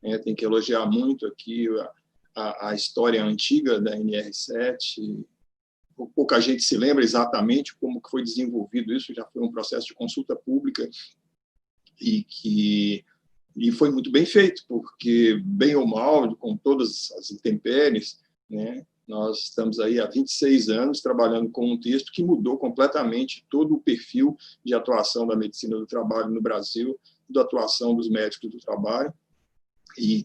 né? Tem que elogiar muito aqui a história antiga da NR7. Pouca gente se lembra exatamente como que foi desenvolvido isso, já foi um processo de consulta pública e foi muito bem feito, porque, bem ou mal, com todas as intempéries, né, nós estamos aí há 26 anos trabalhando com um texto que mudou completamente todo o perfil de atuação da medicina do trabalho no Brasil, da atuação dos médicos do trabalho, e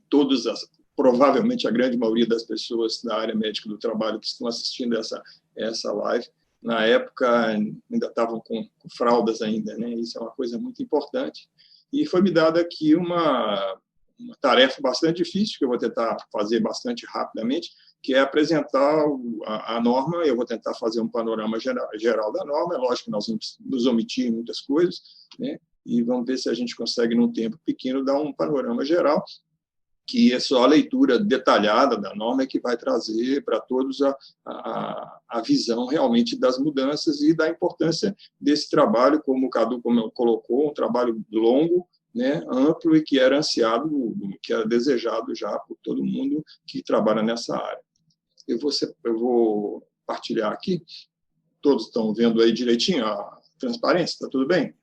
provavelmente a grande maioria das pessoas da área médica do trabalho que estão assistindo essa live, na época ainda estavam com fraldas ainda, né? Isso é uma coisa muito importante. E foi me dada aqui uma tarefa bastante difícil, que eu vou tentar fazer bastante rapidamente, que é apresentar a norma. Eu vou tentar fazer um panorama geral da norma. É lógico que nós vamos nos omitir muitas coisas, né? E vamos ver se a gente consegue, num tempo pequeno, dar um panorama geral, que é só a leitura detalhada da norma que vai trazer para todos a visão realmente das mudanças e da importância desse trabalho, como o Cadu colocou, um trabalho longo, né, amplo, e que era ansiado, que era desejado já por todo mundo que trabalha nessa área. Eu vou partilhar aqui. Todos estão vendo aí direitinho a transparência? Está tudo bem?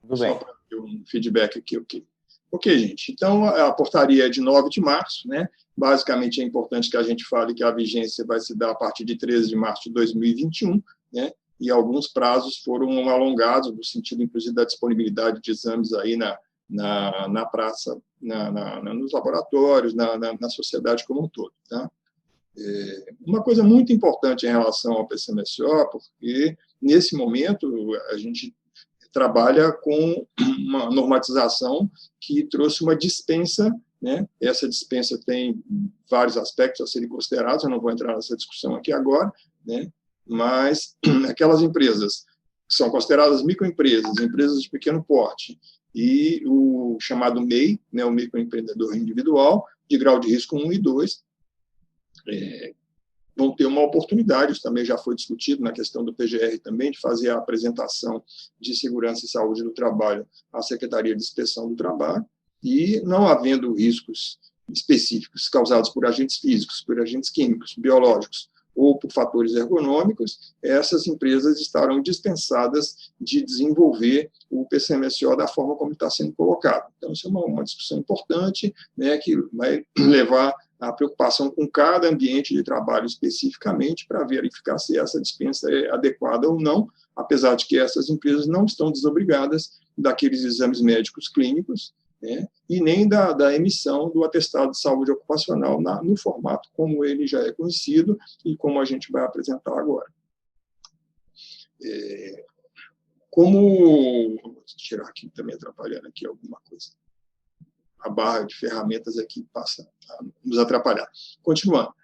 Tudo bem. Só para ter um feedback aqui, ok. Ok, gente. Então, a portaria é de 9 de março, né? Basicamente, é importante que a gente fale que a vigência vai se dar a partir de 13 de março de 2021, né? E alguns prazos foram alongados, no sentido, inclusive, da disponibilidade de exames aí na praça, nos laboratórios, na sociedade como um todo, tá? Uma coisa muito importante em relação ao PCMSO, porque, nesse momento, a gente trabalha com uma normatização que trouxe uma dispensa, né? Essa dispensa tem vários aspectos a serem considerados, eu não vou entrar nessa discussão aqui agora, né? Mas aquelas empresas que são consideradas microempresas, empresas de pequeno porte, e o chamado MEI, né? O microempreendedor individual, de grau de risco 1 e 2, vão ter uma oportunidade. Isso também já foi discutido na questão do PGR também, de fazer a apresentação de segurança e saúde do trabalho à Secretaria de Inspeção do Trabalho, e não havendo riscos específicos causados por agentes físicos, por agentes químicos, biológicos ou por fatores ergonômicos, essas empresas estarão dispensadas de desenvolver o PCMSO da forma como está sendo colocado. Então, isso é uma discussão importante, né, que vai levar a preocupação com cada ambiente de trabalho especificamente para verificar se essa dispensa é adequada ou não, apesar de que essas empresas não estão desobrigadas daqueles exames médicos clínicos, né, e nem da emissão do atestado de saúde ocupacional no formato como ele já é conhecido e como a gente vai apresentar agora. Vou tirar aqui também, atrapalhando aqui alguma coisa. A barra de ferramentas aqui passa a nos atrapalhar. Continuando.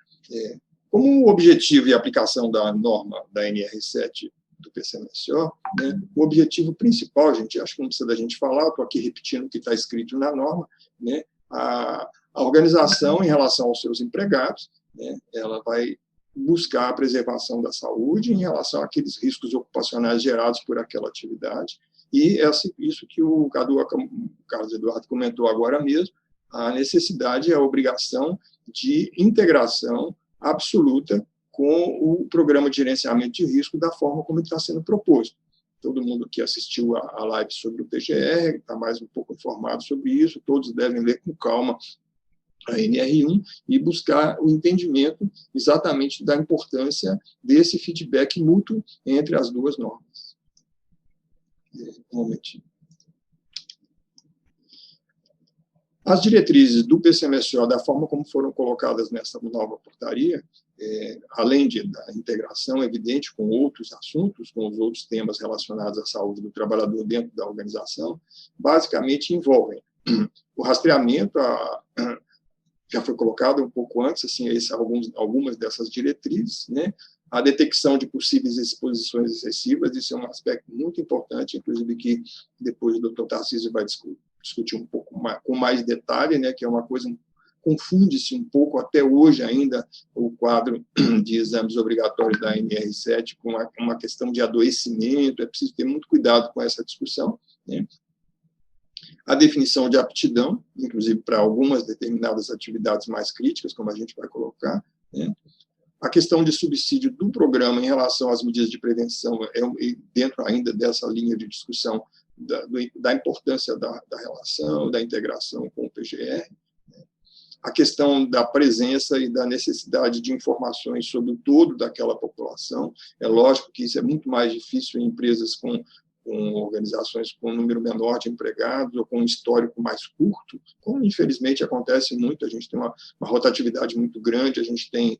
Como o objetivo e aplicação da norma da NR7 do PCMSO, né, o objetivo principal, gente, acho que não precisa da gente falar, estou aqui repetindo o que está escrito na norma, né, a organização em relação aos seus empregados, né, ela vai buscar a preservação da saúde em relação àqueles riscos ocupacionais gerados por aquela atividade. E isso que o Carlos Eduardo comentou agora mesmo, a necessidade e a obrigação de integração absoluta com o programa de gerenciamento de risco da forma como ele está sendo proposto. Todo mundo que assistiu a live sobre o PGR está mais um pouco informado sobre isso, todos devem ler com calma a NR1 e buscar o entendimento exatamente da importância desse feedback mútuo entre as duas normas. Um momentinho. As diretrizes do PCMSO, da forma como foram colocadas nessa nova portaria, além da integração evidente com outros assuntos, com os outros temas relacionados à saúde do trabalhador dentro da organização, basicamente envolvem o rastreamento, já foi colocado um pouco antes, assim, algumas dessas diretrizes, né? A detecção de possíveis exposições excessivas, isso é um aspecto muito importante, inclusive que depois o doutor Tarcísio vai discutir um pouco com mais detalhe, né, que é uma coisa, confunde-se um pouco até hoje ainda o quadro de exames obrigatórios da NR7 com uma questão de adoecimento, é preciso ter muito cuidado com essa discussão, né? A definição de aptidão, inclusive para algumas determinadas atividades mais críticas, como a gente vai colocar, né? A questão de subsídio do programa em relação às medidas de prevenção, dentro ainda dessa linha de discussão da importância da relação, da integração com o PGR, a questão da presença e da necessidade de informações sobre o todo daquela população. É lógico que isso é muito mais difícil em empresas com organizações com um número menor de empregados ou com um histórico mais curto, como infelizmente acontece muito. A gente tem uma rotatividade muito grande, a gente tem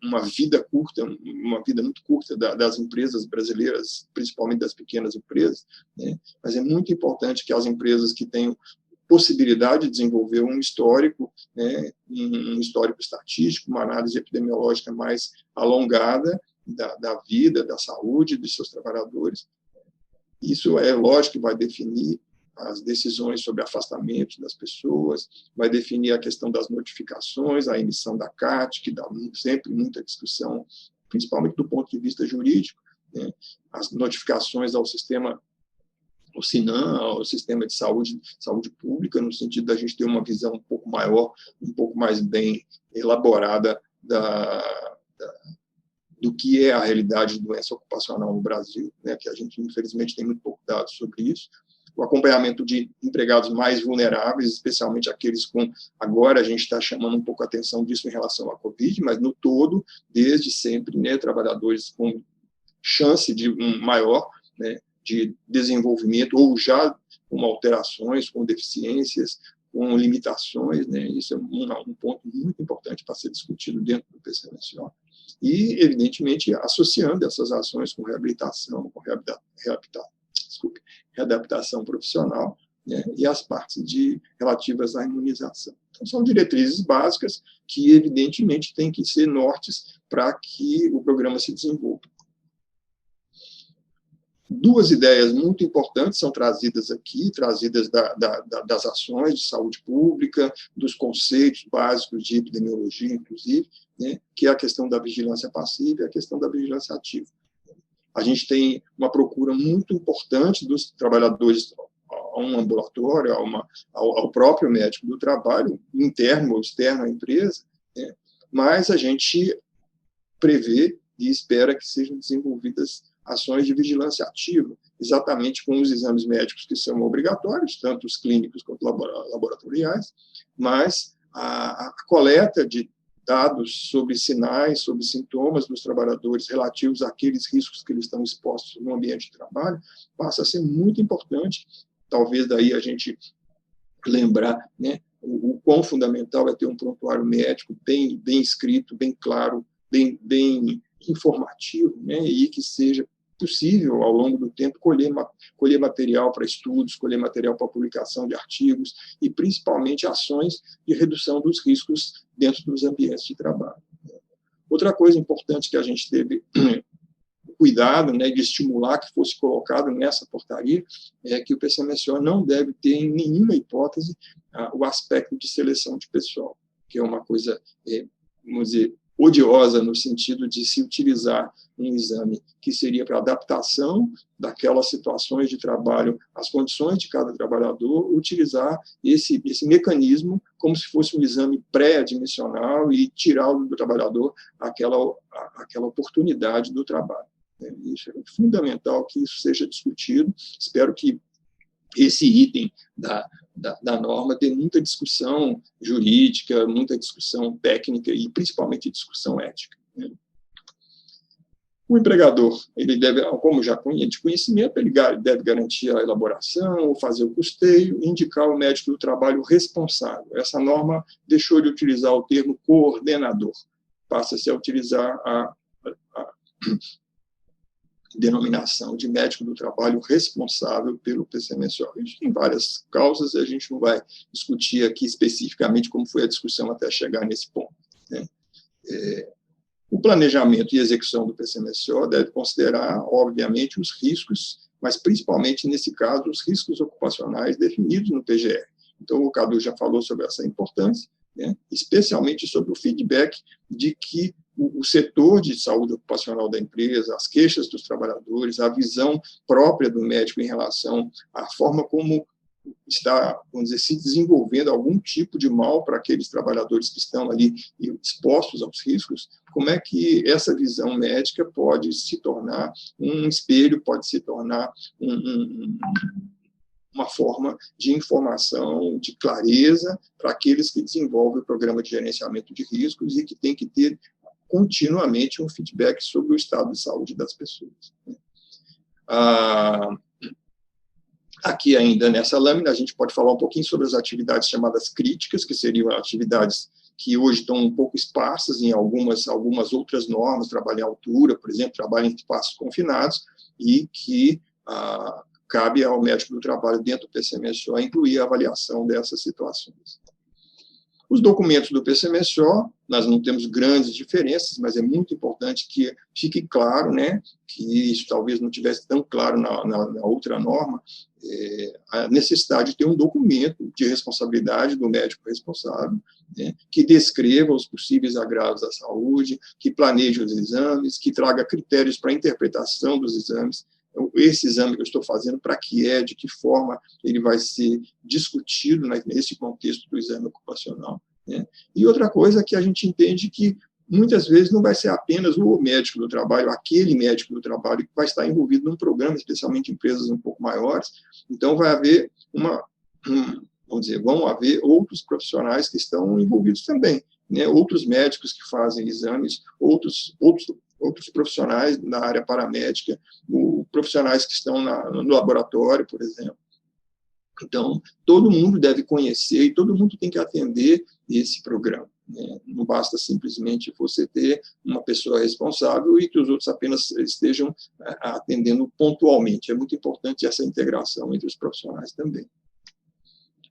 uma vida curta, uma vida muito curta das empresas brasileiras, principalmente das pequenas empresas, né? Mas é muito importante que as empresas que tenham possibilidade de desenvolver um histórico, né, um histórico estatístico, uma análise epidemiológica mais alongada da vida, da saúde dos seus trabalhadores. Isso é lógico que vai definir as decisões sobre afastamento das pessoas, vai definir a questão das notificações, a emissão da CAT, que dá sempre muita discussão, principalmente do ponto de vista jurídico, né, as notificações ao sistema, o SINAM, ao sistema de saúde pública, no sentido da gente ter uma visão um pouco maior, um pouco mais bem elaborada do que é a realidade de doença ocupacional no Brasil, né, que a gente, infelizmente, tem muito pouco dados sobre isso. O acompanhamento de empregados mais vulneráveis, especialmente aqueles com... Agora a gente está chamando um pouco a atenção disso em relação à Covid, mas no todo, desde sempre, né, trabalhadores com chance de maior, né, de desenvolvimento, ou já com alterações, com deficiências, com limitações, né? Isso é um ponto muito importante para ser discutido dentro do PCMSO. E, evidentemente, associando essas ações com reabilitação, com readaptação profissional, né? E as partes relativas à imunização. Então, são diretrizes básicas que, evidentemente, têm que ser nortes para que o programa se desenvolva. Duas ideias muito importantes são trazidas aqui, trazidas das ações de saúde pública, dos conceitos básicos de epidemiologia, inclusive, né, que é a questão da vigilância passiva e a questão da vigilância ativa. A gente tem uma procura muito importante dos trabalhadores a um ambulatório, ao próprio médico do trabalho, interno ou externo à empresa, né, mas a gente prevê e espera que sejam desenvolvidas ações de vigilância ativa, exatamente com os exames médicos que são obrigatórios, tanto os clínicos quanto laboratoriais, mas a coleta de dados sobre sinais, sobre sintomas dos trabalhadores relativos àqueles riscos que eles estão expostos no ambiente de trabalho, passa a ser muito importante. Talvez daí a gente lembrar, né, o quão fundamental é ter um prontuário médico bem escrito, bem claro, bem informativo, né, e que seja possível, ao longo do tempo, colher material para estudos, colher material para publicação de artigos e, principalmente, ações de redução dos riscos dentro dos ambientes de trabalho. Outra coisa importante que a gente teve cuidado, né, de estimular que fosse colocado nessa portaria é que o PCMSO não deve ter, em nenhuma hipótese, o aspecto de seleção de pessoal, que é uma coisa, vamos dizer, odiosa no sentido de se utilizar um exame que seria para adaptação daquelas situações de trabalho, às condições de cada trabalhador, utilizar esse mecanismo como se fosse um exame pré-admissional e tirar do trabalhador aquela oportunidade do trabalho. Isso é fundamental que isso seja discutido. Espero que esse item da norma dê muita discussão jurídica, muita discussão técnica e, principalmente, discussão ética. O empregador, ele deve, como já é de conhecimento, ele deve garantir a elaboração, fazer o custeio, indicar o médico do trabalho responsável. Essa norma deixou de utilizar o termo coordenador, passa-se a utilizar a denominação de médico do trabalho responsável pelo PCMSO. A gente tem várias causas, a gente não vai discutir aqui especificamente como foi a discussão até chegar nesse ponto, né? O planejamento e execução do PCMSO deve considerar, obviamente, os riscos, mas principalmente, nesse caso, os riscos ocupacionais definidos no PGR. Então, o Cadu já falou sobre essa importância, né? Especialmente sobre o feedback de que o setor de saúde ocupacional da empresa, as queixas dos trabalhadores, a visão própria do médico em relação à forma como está, vamos dizer, se desenvolvendo algum tipo de mal para aqueles trabalhadores que estão ali expostos aos riscos, como é que essa visão médica pode se tornar um espelho, pode se tornar uma forma de informação, de clareza para aqueles que desenvolvem o programa de gerenciamento de riscos e que tem que ter continuamente um feedback sobre o estado de saúde das pessoas. Aqui ainda nessa lâmina a gente pode falar um pouquinho sobre as atividades chamadas críticas, que seriam atividades que hoje estão um pouco esparsas em algumas outras normas, trabalho em altura, por exemplo, trabalho em espaços confinados, e que cabe ao médico do trabalho dentro do PCMSO incluir a avaliação dessas situações. Os documentos do PCMSO, nós não temos grandes diferenças, mas é muito importante que fique claro, né, que isso talvez não tivesse tão claro na outra norma, a necessidade de ter um documento de responsabilidade do médico responsável, né, que descreva os possíveis agravos à saúde, que planeje os exames, que traga critérios para a interpretação dos exames. Esse exame que eu estou fazendo, para que de que forma ele vai ser discutido nesse contexto do exame ocupacional. Né? E outra coisa que a gente entende que, muitas vezes, não vai ser apenas o médico do trabalho, aquele médico do trabalho que vai estar envolvido num programa, especialmente em empresas um pouco maiores, então vai haver vão haver outros profissionais que estão envolvidos também, né? Outros médicos que fazem exames, outros profissionais na área paramédica, profissionais que estão no laboratório, por exemplo. Então, todo mundo deve conhecer e todo mundo tem que atender esse programa. Né? Não basta simplesmente você ter uma pessoa responsável e que os outros apenas estejam atendendo pontualmente. É muito importante essa integração entre os profissionais também.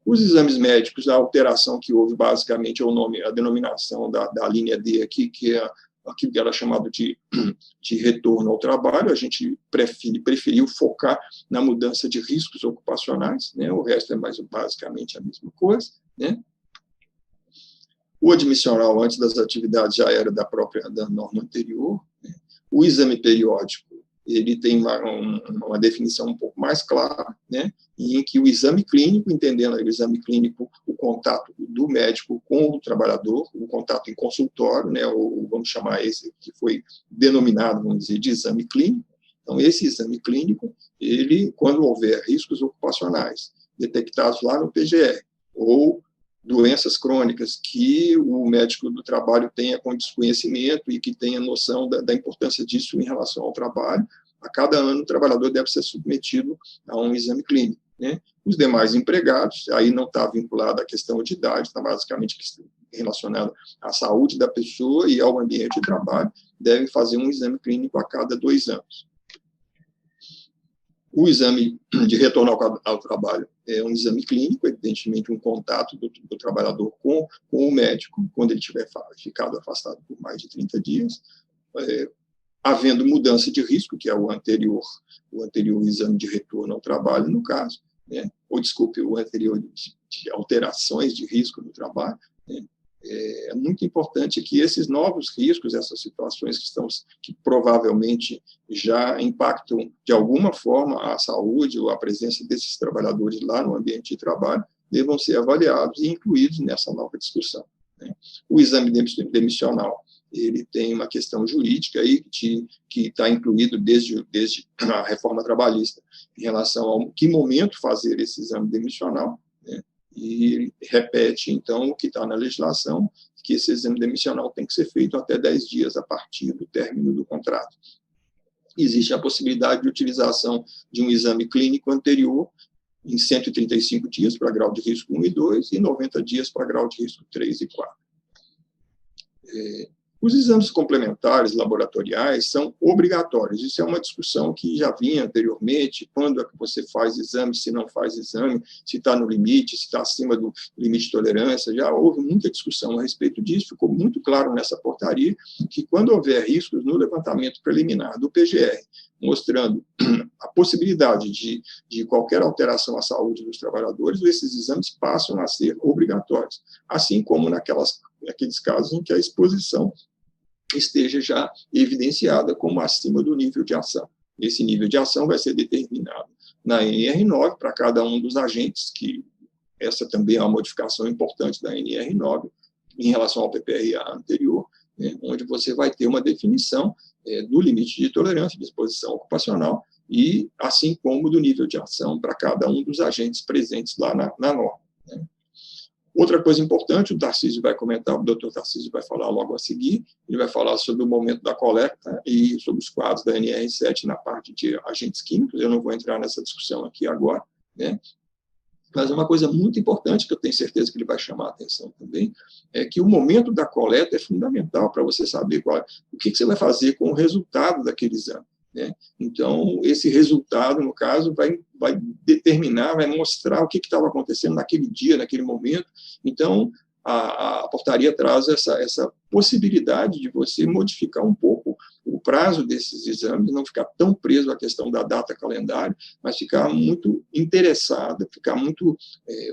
Os exames médicos, a alteração que houve, basicamente, é a denominação da linha D aqui, que é aquilo que era chamado de retorno ao trabalho. A gente preferiu focar na mudança de riscos ocupacionais, né? O resto é basicamente a mesma coisa. Né? O admissional, antes das atividades, já era da norma anterior. Né? O exame periódico, ele tem uma definição um pouco mais clara, né? Em que o exame clínico, entendendo o exame clínico, o contato do médico com o trabalhador, o contato em consultório, né? Ou vamos chamar esse que foi denominado, vamos dizer, de exame clínico. Então, esse exame clínico, ele, quando houver riscos ocupacionais detectados lá no PGR, ou doenças crônicas que o médico do trabalho tenha com desconhecimento e que tenha noção da importância disso em relação ao trabalho, a cada ano o trabalhador deve ser submetido a um exame clínico. Né? Os demais empregados, aí não está vinculado à questão de idade, está basicamente relacionado à saúde da pessoa e ao ambiente de trabalho, devem fazer um exame clínico a cada 2 anos. O exame de retorno ao trabalho é um exame clínico, evidentemente um contato do trabalhador com o médico, quando ele tiver ficado afastado por mais de 30 dias, havendo mudança de risco, que é o anterior exame de retorno ao trabalho, no caso, né? Ou, desculpe, o anterior de alterações de risco no trabalho. Né? É muito importante que esses novos riscos, essas situações que provavelmente já impactam de alguma forma a saúde ou a presença desses trabalhadores lá no ambiente de trabalho, devam ser avaliados e incluídos nessa nova discussão. Né? O exame demissional, ele tem uma questão jurídica aí que está incluído desde a reforma trabalhista em relação ao que momento fazer esse exame demissional, né? E repete, então, o que está na legislação, que esse exame demissional tem que ser feito até 10 dias a partir do término do contrato. Existe a possibilidade de utilização de um exame clínico anterior em 135 dias para grau de risco 1 e 2 e 90 dias para grau de risco 3 e 4. Os exames complementares laboratoriais são obrigatórios. Isso é uma discussão que já vinha anteriormente, quando é que você faz exame, se não faz exame, se está no limite, se está acima do limite de tolerância. Já houve muita discussão a respeito disso, ficou muito claro nessa portaria que quando houver riscos no levantamento preliminar do PGR, mostrando a possibilidade de qualquer alteração à saúde dos trabalhadores, esses exames passam a ser obrigatórios, assim como naqueles casos em que a exposição esteja já evidenciada como acima do nível de ação. Esse nível de ação vai ser determinado na NR9 para cada um dos agentes, que essa também é uma modificação importante da NR9 em relação ao PPRA anterior, né, onde você vai ter uma definição do limite de tolerância de exposição ocupacional e assim como do nível de ação para cada um dos agentes presentes lá na norma. Né. Outra coisa importante, o Tarcísio vai comentar, o doutor Tarcísio vai falar logo a seguir, ele vai falar sobre o momento da coleta e sobre os quadros da NR7 na parte de agentes químicos, eu não vou entrar nessa discussão aqui agora, né? Mas uma coisa muito importante, que eu tenho certeza que ele vai chamar a atenção também, é que o momento da coleta é fundamental para você saber o que você vai fazer com o resultado daquele exame. Né? Então, esse resultado, no caso, vai determinar, vai mostrar o que estava acontecendo naquele dia, naquele momento. Então, a portaria traz essa possibilidade de você modificar um pouco o prazo desses exames, não ficar tão preso à questão da data calendário, mas ficar muito interessado, ficar muito,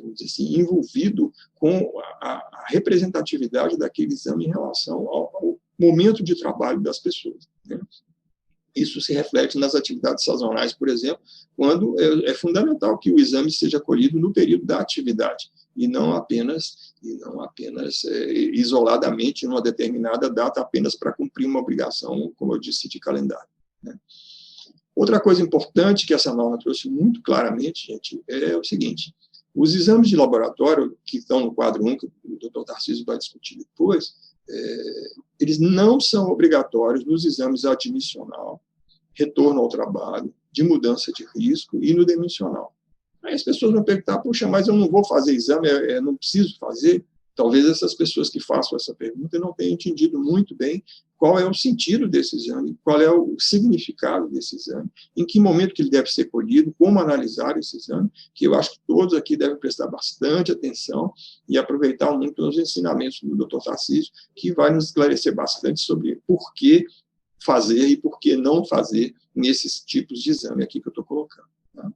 vamos dizer assim, envolvido com a representatividade daquele exame em relação ao momento de trabalho das pessoas. Né? Isso se reflete nas atividades sazonais, por exemplo, quando é fundamental que o exame seja colhido no período da atividade, e não apenas isoladamente numa determinada data, apenas para cumprir uma obrigação, como eu disse, de calendário. Né? Outra coisa importante que essa norma trouxe muito claramente, gente, é o seguinte: os exames de laboratório, que estão no quadro 1, que o doutor Tarcísio vai discutir depois, eles não são obrigatórios nos exames admissional, retorno ao trabalho, de mudança de risco e no demissional. Aí as pessoas vão perguntar, puxa, mas eu não vou fazer exame, eu não preciso fazer? Talvez essas pessoas que façam essa pergunta não tenham entendido muito bem qual é o sentido desse exame, qual é o significado desse exame, em que momento que ele deve ser colhido, como analisar esse exame, que eu acho que todos aqui devem prestar bastante atenção e aproveitar muito os ensinamentos do Dr. Tarcísio, que vai nos esclarecer bastante sobre por que fazer e por que não fazer nesses tipos de exame aqui que eu estou colocando. Tá?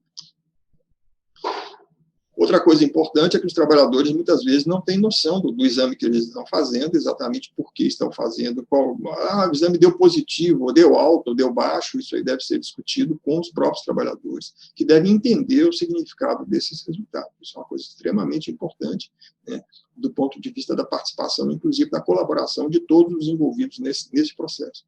Outra coisa importante é que os trabalhadores, muitas vezes, não têm noção do exame que eles estão fazendo, exatamente por que estão fazendo, o exame deu positivo, ou deu alto, ou deu baixo, isso aí deve ser discutido com os próprios trabalhadores, que devem entender o significado desses resultados. Isso é uma coisa extremamente importante, né, do ponto de vista da participação, inclusive da colaboração de todos os envolvidos nesse processo.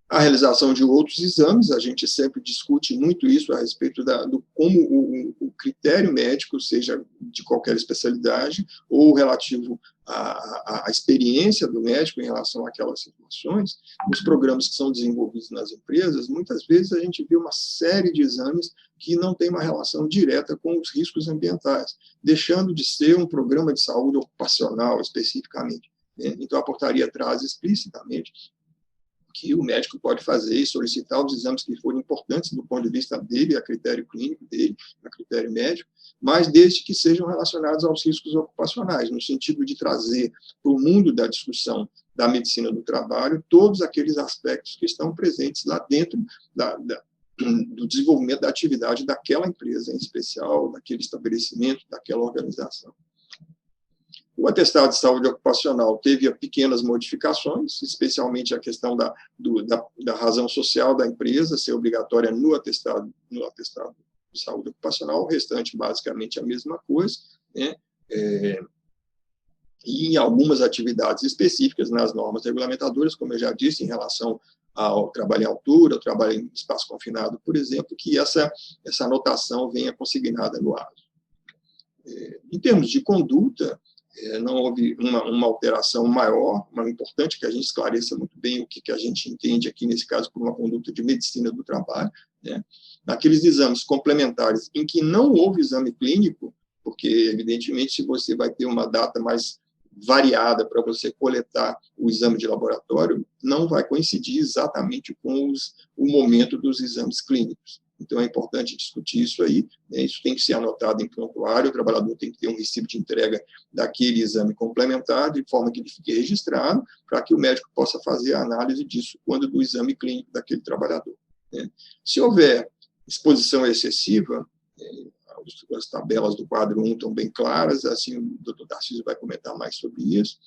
A realização de outros exames, a gente sempre discute muito isso a respeito do como o critério médico, seja de qualquer especialidade, ou relativo à experiência do médico em relação àquelas situações, os programas que são desenvolvidos nas empresas, muitas vezes a gente vê uma série de exames que não tem uma relação direta com os riscos ambientais, deixando de ser um programa de saúde ocupacional especificamente. Então, a portaria traz explicitamente que o médico pode fazer e solicitar os exames que forem importantes do ponto de vista dele, a critério clínico dele, a critério médico, mas desde que sejam relacionados aos riscos ocupacionais, no sentido de trazer para o mundo da discussão da medicina do trabalho todos aqueles aspectos que estão presentes lá dentro do desenvolvimento da atividade daquela empresa em especial, daquele estabelecimento, daquela organização. O atestado de saúde ocupacional teve pequenas modificações, especialmente a questão da razão social da empresa ser obrigatória no atestado de saúde ocupacional, o restante basicamente a mesma coisa, né? E em algumas atividades específicas nas normas regulamentadoras, como eu já disse, em relação ao trabalho em altura, ao trabalho em espaço confinado, por exemplo, que essa anotação venha consignada no ato. Em termos de conduta, não houve uma alteração maior, mas é importante que a gente esclareça muito bem o que a gente entende aqui, nesse caso, por uma conduta de medicina do trabalho. Né? Naqueles exames complementares em que não houve exame clínico, porque, evidentemente, se você vai ter uma data mais variada para você coletar o exame de laboratório, não vai coincidir exatamente com o momento dos exames clínicos. Então, é importante discutir isso aí, né? Isso tem que ser anotado em prontuário, o trabalhador tem que ter um recibo de entrega daquele exame complementar, de forma que ele fique registrado, para que o médico possa fazer a análise disso quando do exame clínico daquele trabalhador. Né? Se houver exposição excessiva, as tabelas do quadro 1 estão bem claras, assim, o doutor Tarcísio vai comentar mais sobre isso,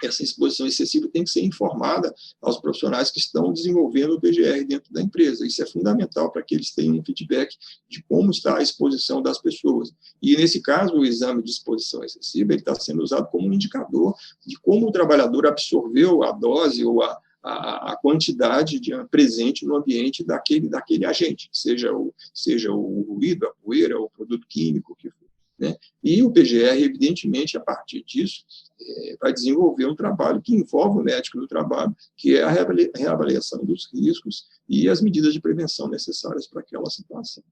essa exposição excessiva tem que ser informada aos profissionais que estão desenvolvendo o PGR dentro da empresa. Isso é fundamental para que eles tenham um feedback de como está a exposição das pessoas. E, nesse caso, o exame de exposição excessiva ele está sendo usado como um indicador de como o trabalhador absorveu a dose ou a quantidade presente no ambiente daquele agente, seja o ruído, a poeira, o produto químico, o que for. Né? E o PGR, evidentemente, a partir disso, vai desenvolver um trabalho que envolve o médico do trabalho, que é a reavaliação dos riscos e as medidas de prevenção necessárias para aquela situação.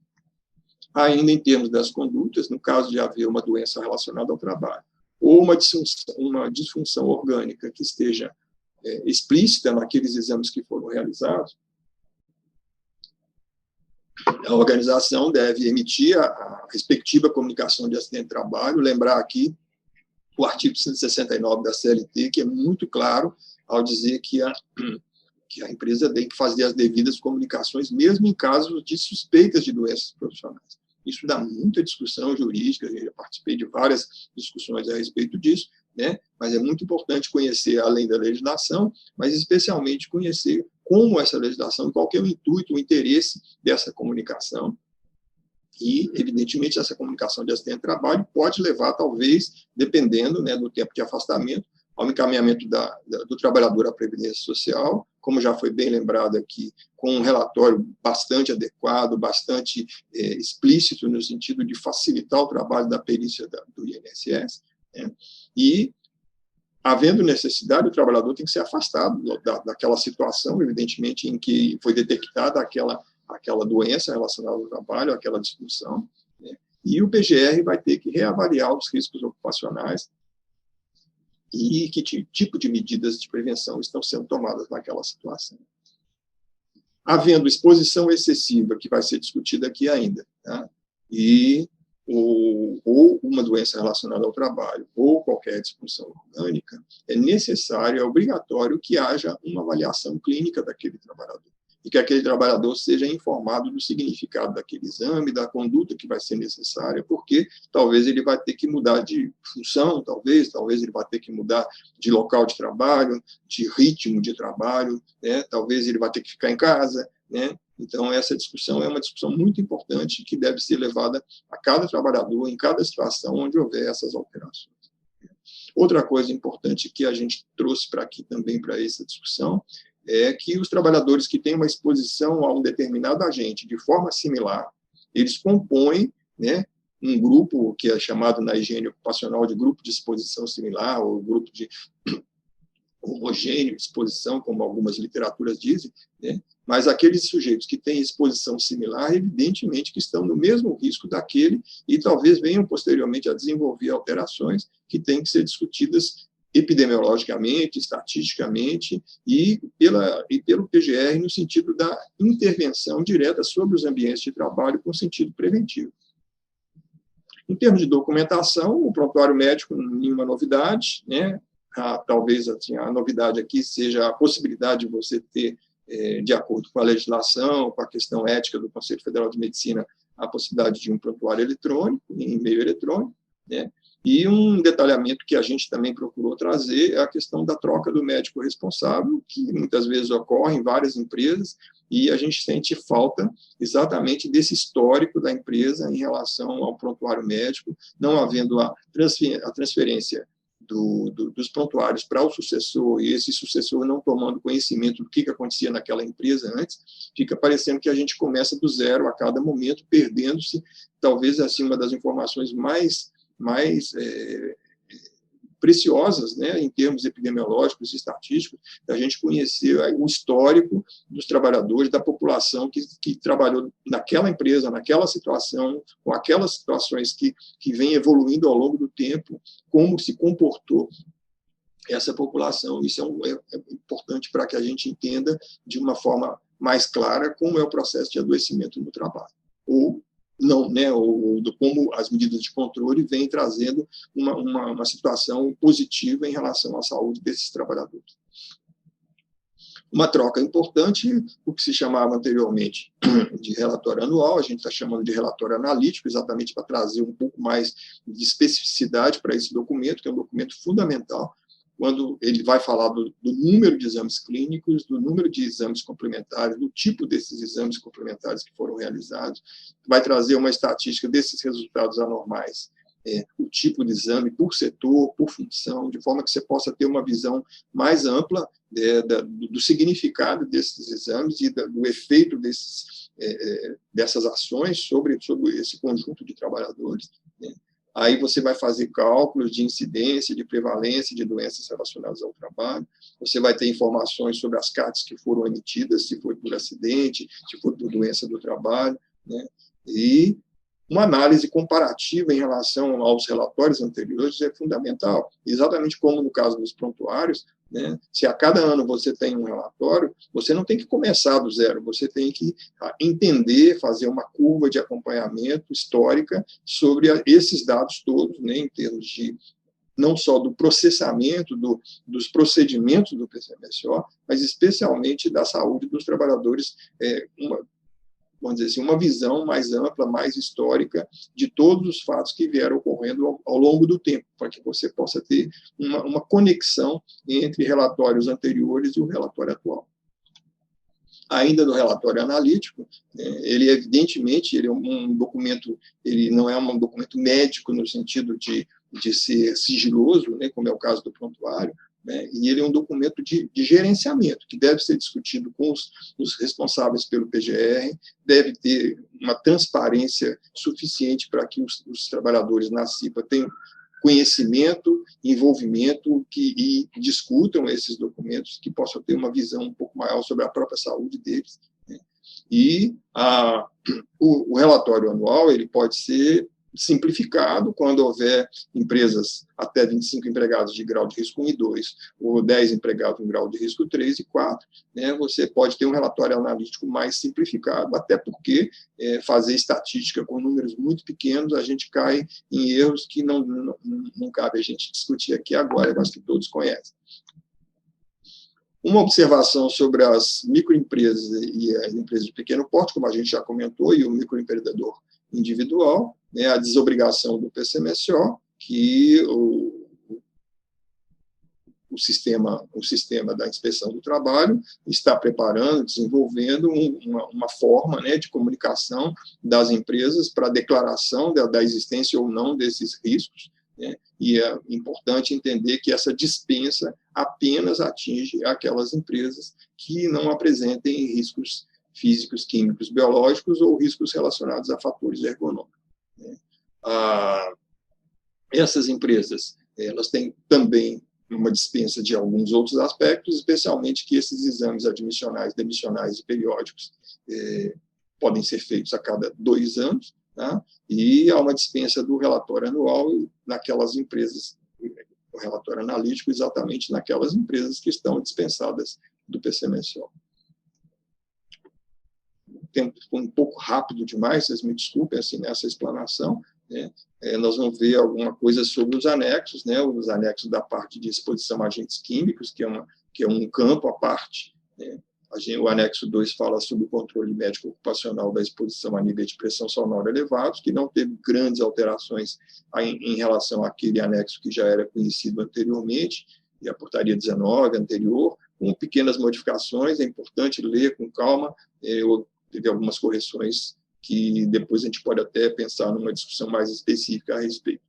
Ainda em termos das condutas, no caso de haver uma doença relacionada ao trabalho, ou uma disfunção orgânica que esteja explícita naqueles exames que foram realizados, a organização deve emitir a respectiva comunicação de acidente de trabalho, lembrar aqui o artigo 169 da CLT, que é muito claro ao dizer que a empresa tem que fazer as devidas comunicações, mesmo em casos de suspeitas de doenças profissionais. Isso dá muita discussão jurídica, eu já participei de várias discussões a respeito disso, né? Mas é muito importante conhecer, além da legislação, mas especialmente conhecer como essa legislação, qual que é o intuito, o interesse dessa comunicação. E, evidentemente, essa comunicação de acidente de trabalho pode levar, talvez, dependendo, né, do tempo de afastamento, ao encaminhamento do trabalhador à Previdência Social, como já foi bem lembrado aqui, com um relatório bastante adequado, bastante explícito, no sentido de facilitar o trabalho da perícia do INSS, né? E, havendo necessidade, o trabalhador tem que ser afastado daquela situação, evidentemente, em que foi detectada aquela doença relacionada ao trabalho, aquela disfunção, né? E o PGR vai ter que reavaliar os riscos ocupacionais e que tipo de medidas de prevenção estão sendo tomadas naquela situação. Havendo exposição excessiva, que vai ser discutida aqui ainda, tá? Ou uma doença relacionada ao trabalho, ou qualquer disfunção orgânica, é necessário, é obrigatório que haja uma avaliação clínica daquele trabalhador, e que aquele trabalhador seja informado do significado daquele exame, da conduta que vai ser necessária, porque talvez ele vai ter que mudar de função, talvez ele vai ter que mudar de local de trabalho, de ritmo de trabalho, né? Talvez ele vai ter que ficar em casa, né? Então, essa discussão é uma discussão muito importante que deve ser levada a cada trabalhador, em cada situação onde houver essas alterações. Outra coisa importante que a gente trouxe para aqui também, para essa discussão, é que os trabalhadores que têm uma exposição a um determinado agente de forma similar, eles compõem, né, um grupo que é chamado na higiene ocupacional de grupo de exposição similar, ou grupo de homogêneo de exposição, como algumas literaturas dizem, né? Mas aqueles sujeitos que têm exposição similar, evidentemente que estão no mesmo risco daquele e talvez venham posteriormente a desenvolver alterações que têm que ser discutidas epidemiologicamente, estatisticamente e pelo PGR no sentido da intervenção direta sobre os ambientes de trabalho com sentido preventivo. Em termos de documentação, o prontuário médico, nenhuma novidade, né? Talvez assim, a novidade aqui seja a possibilidade de você ter, de acordo com a legislação, com a questão ética do Conselho Federal de Medicina, a possibilidade de um prontuário eletrônico, em meio eletrônico, né? E um detalhamento que a gente também procurou trazer é a questão da troca do médico responsável, que muitas vezes ocorre em várias empresas, e a gente sente falta exatamente desse histórico da empresa em relação ao prontuário médico, não havendo a transferência dos prontuários para o sucessor, e esse sucessor não tomando conhecimento do que acontecia naquela empresa antes, fica parecendo que a gente começa do zero a cada momento, perdendo-se, talvez, assim, uma das informações mais preciosas, né, em termos epidemiológicos e estatísticos, da gente conhecer o histórico dos trabalhadores, da população que trabalhou naquela empresa, naquela situação, com aquelas situações que vem evoluindo ao longo do tempo, como se comportou essa população. Isso é importante para que a gente entenda de uma forma mais clara como é o processo de adoecimento no trabalho. Ou não, né, ou como as medidas de controle vêm trazendo uma situação positiva em relação à saúde desses trabalhadores. Uma troca importante, o que se chamava anteriormente de relatório anual, a gente está chamando de relatório analítico, exatamente para trazer um pouco mais de especificidade para esse documento, que é um documento fundamental quando ele vai falar do número de exames clínicos, do número de exames complementares, do tipo desses exames complementares que foram realizados, vai trazer uma estatística desses resultados anormais, o tipo de exame por setor, por função, de forma que você possa ter uma visão mais ampla do significado desses exames e do efeito dessas ações sobre esse conjunto de trabalhadores, né? Aí você vai fazer cálculos de incidência, de prevalência de doenças relacionadas ao trabalho, você vai ter informações sobre as cartas que foram emitidas, se foi por acidente, se foi por doença do trabalho, né? E uma análise comparativa em relação aos relatórios anteriores é fundamental, exatamente como no caso dos prontuários, né? Se a cada ano você tem um relatório, você não tem que começar do zero, você tem que entender, fazer uma curva de acompanhamento histórica sobre esses dados todos, né, em termos de não só do processamento, dos procedimentos do PCMSO, mas especialmente da saúde dos trabalhadores, vamos dizer assim, uma visão mais ampla, mais histórica de todos os fatos que vieram ocorrendo ao longo do tempo, para que você possa ter uma conexão entre relatórios anteriores e o relatório atual. Ainda no relatório analítico, ele evidentemente ele é um documento, ele não é um documento médico no sentido de ser sigiloso, né, como é o caso do prontuário, né, e ele é um documento de gerenciamento, que deve ser discutido com os responsáveis pelo PGR, deve ter uma transparência suficiente para que os trabalhadores na CIPA tenham conhecimento, envolvimento e discutam esses documentos, que possam ter uma visão um pouco maior sobre a própria saúde deles, né? E o relatório anual ele pode ser simplificado quando houver empresas até 25 empregados de grau de risco 1 e 2, ou 10 empregados em grau de risco 3 e 4, né, você pode ter um relatório analítico mais simplificado, até porque fazer estatística com números muito pequenos, a gente cai em erros que não cabe a gente discutir aqui agora, mas que todos conhecem. Uma observação sobre as microempresas e as empresas de pequeno porte, como a gente já comentou, e o microempreendedor individual, né, a desobrigação do PCMSO, que o sistema da inspeção do trabalho está preparando, desenvolvendo uma forma, né, de comunicação das empresas para a declaração da existência ou não desses riscos, né, e é importante entender que essa dispensa apenas atinge aquelas empresas que não apresentem riscos físicos, químicos, biológicos ou riscos relacionados a fatores ergonômicos, né? Essas empresas, elas têm também uma dispensa de alguns outros aspectos, especialmente que esses exames admissionais, demissionais e periódicos podem ser feitos a cada 2 anos, tá? E há uma dispensa do relatório anual naquelas empresas, o relatório analítico exatamente naquelas empresas que estão dispensadas do PCMSO. O tempo foi um pouco rápido demais, vocês me desculpem assim, nessa explanação, né? Nós vamos ver alguma coisa sobre os anexos, né? Os anexos da parte de exposição a agentes químicos, que é um campo à parte, né? O anexo 2 fala sobre o controle médico ocupacional da exposição a nível de pressão sonora elevados, que não teve grandes alterações em relação àquele anexo que já era conhecido anteriormente, e a portaria 19 anterior, com pequenas modificações, é importante ler com calma, teve algumas correções que depois a gente pode até pensar numa discussão mais específica a respeito.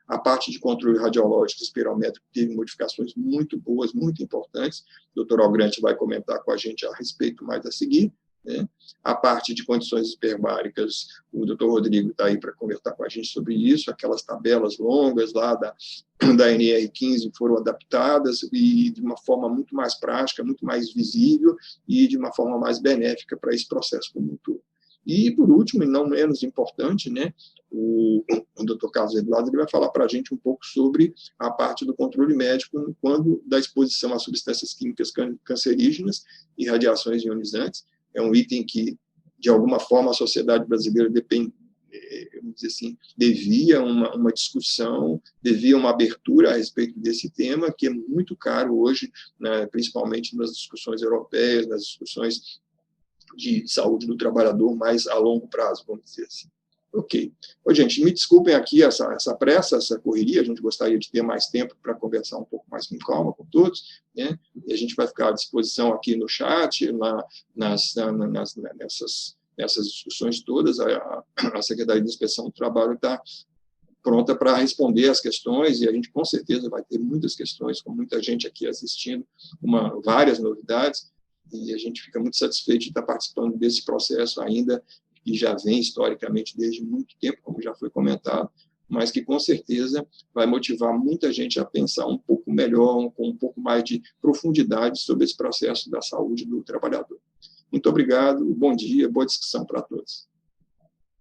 A parte de controle radiológico e espirométrico teve modificações muito boas, muito importantes. O Dr. Algrante vai comentar com a gente a respeito mais a seguir, né? A parte de condições hiperbáricas, o Dr. Rodrigo está aí para conversar com a gente sobre isso, aquelas tabelas longas lá da NR15 foram adaptadas e de uma forma muito mais prática, muito mais visível e de uma forma mais benéfica para esse processo como um todo. E, por último, e não menos importante, né, o Dr. Carlos Eduardo ele vai falar para a gente um pouco sobre a parte do controle médico quando da exposição a substâncias químicas cancerígenas e radiações ionizantes. É um item que, de alguma forma, a sociedade brasileira vamos dizer assim, devia uma discussão, devia uma abertura a respeito desse tema, que é muito caro hoje, né, principalmente nas discussões europeias, nas discussões de saúde do trabalhador mais a longo prazo, vamos dizer assim. Ok. Ô, gente, me desculpem aqui essa pressa, essa correria, a gente gostaria de ter mais tempo para conversar um pouco mais com calma com todos, né? E a gente vai ficar à disposição aqui no chat, nessas discussões todas. A Secretaria de Inspeção do Trabalho está pronta para responder as questões, e a gente com certeza vai ter muitas questões, com muita gente aqui assistindo, várias novidades, e a gente fica muito satisfeito de estar participando desse processo ainda, que já vem historicamente desde muito tempo, como já foi comentado, mas que com certeza vai motivar muita gente a pensar um pouco melhor, com um pouco mais de profundidade sobre esse processo da saúde do trabalhador. Muito obrigado, bom dia, boa discussão para todos.